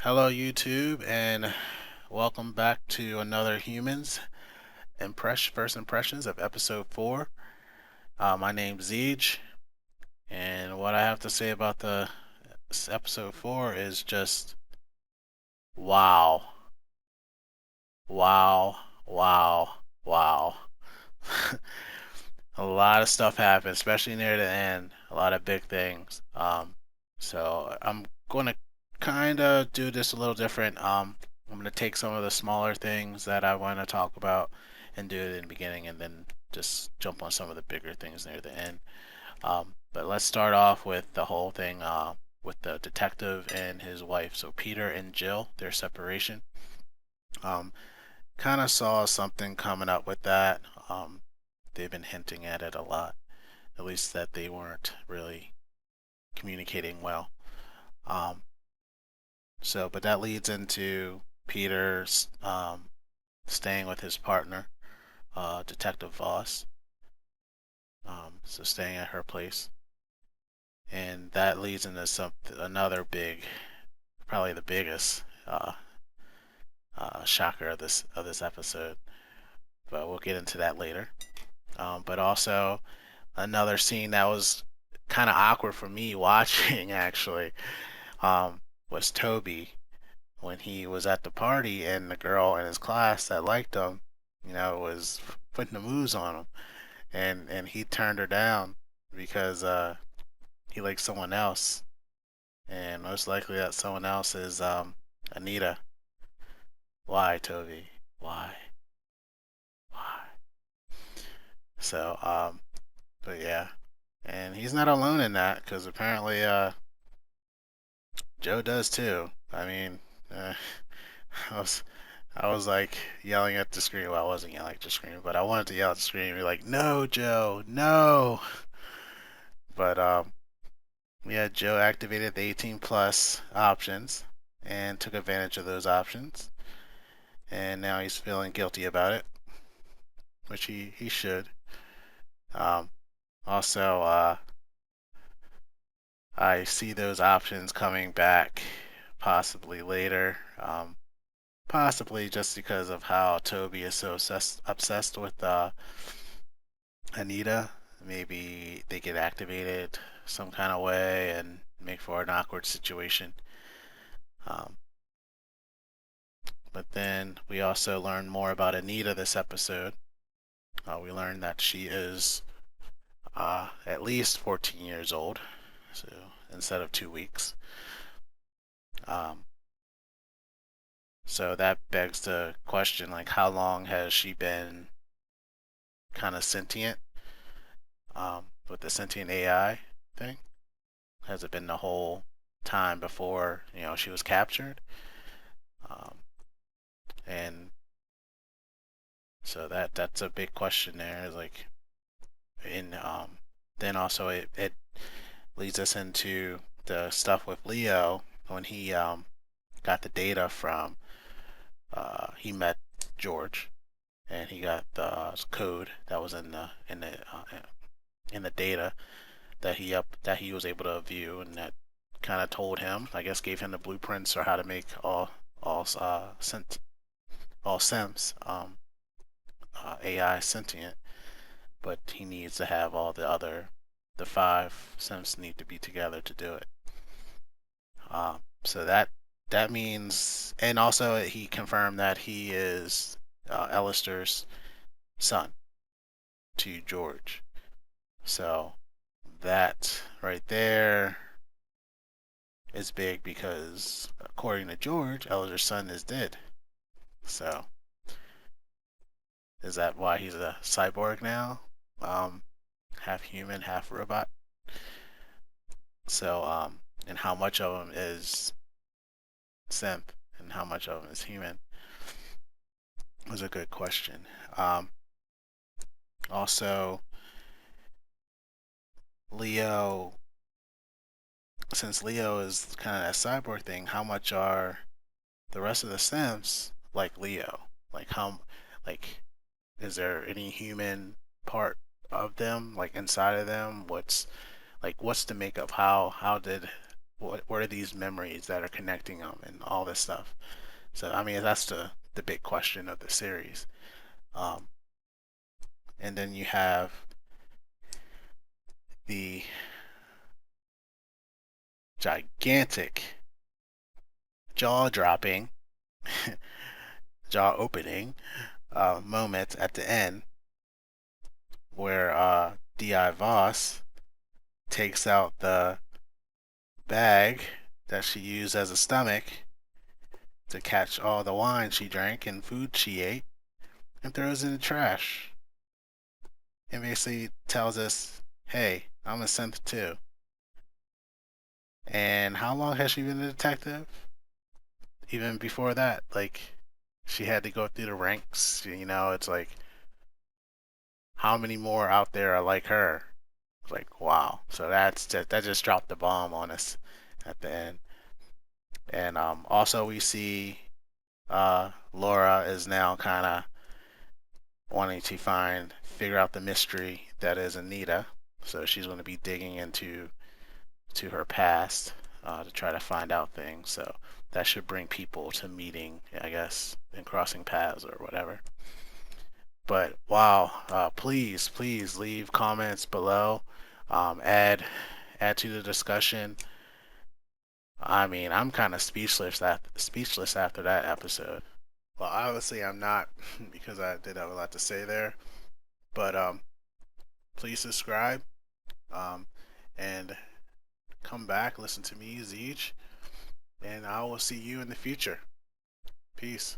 Hello, YouTube, and welcome back to another Humans First Impressions of Episode 4. My name's Zeej, and what I have to say about the Episode 4 is just wow, wow, wow, wow. A lot of stuff happened, especially near the end. A lot of big things. So I'm going to kind of do this a little different. I'm going to take some of the smaller things that I want to talk about and do it in the beginning, and then just jump on some of the bigger things near the end. But let's start off with the whole thing with the detective and his wife. So Peter and Jill, their separation. Um, Kind of saw something coming up with that. They've been hinting at it a lot, at least that they weren't really communicating well. Um, but that leads into Peter's staying with his partner, Detective Voss. So staying at her place, and that leads into another big, probably the biggest shocker of this episode. But we'll get into that later. But also another scene that was kind of awkward for me watching actually was Toby when he was at the party and the girl in his class that liked him, was putting the moves on him, and he turned her down because he liked someone else, and most likely that someone else is Anita. Why, Toby? Why? Why? So but yeah, and he's not alone in that because apparently Joe does too. I mean, uh, I was I was like yelling at the screen. Well, I wasn't yelling at the screen, but I wanted to yell at the screen and be like, "No, Joe, no!" But yeah, Joe activated the 18 plus options and took advantage of those options, and now he's feeling guilty about it, which he should. Um, Also, I see those options coming back possibly later. Possibly just because of how Toby is so obsessed with Anita. Maybe they get activated some kind of way and make for an awkward situation. Um, but then we also learn more about Anita this episode. We learn that she is at least 14 years old, so instead of 2 weeks. Um, so that begs the question, like, how long has she been kind of sentient with the sentient AI thing? Has it been the whole time before she was captured? Um, and so that's a big question there. Is like, in then also it leads us into the stuff with Leo when he got the data from he met George and he got the code that was in the data that he was able to view, and that kind of told him, I guess, gave him the blueprints or how to make sent all Sims AI sentient. But he needs to have the five Sims need to be together to do it. So that means, and also he confirmed that he is Alistair's son to George. So that right there is big because according to George, Alistair's son is dead. So is that why he's a cyborg now? Um, Half human, half robot. So and how much of him is synth and how much of him is human was a good question. Um, Also, Leo, since Leo is kind of that cyborg thing, how much are the rest of the Sims like Leo? Like like, is there any human part of them, like inside of them? What's the makeup? How did what are these memories that are connecting them and all this stuff. So I mean that's the big question of the series. Um, and then you have the gigantic jaw dropping, jaw opening moment at the end where Di Voss takes out the bag that she used as a stomach to catch all the wine she drank and food she ate and throws it in the trash and basically tells us, hey, I'm a synth too. And how long has she been a detective? Even before that, like, she had to go through the ranks. It's like, how many more out there are like her? Like, wow. So that just dropped the bomb on us at the end. And also we see Laura is now kind of wanting to figure out the mystery that is Anita. So she's going to be digging into her past to try to find out things. So that should bring people to meeting, I guess, and crossing paths or whatever. But wow, please leave comments below. Add to the discussion. I mean, I'm kind of speechless after that episode. Well, obviously I'm not because I did have a lot to say there. But please subscribe um, and come back, listen to me, Zeech, and I will see you in the future. Peace.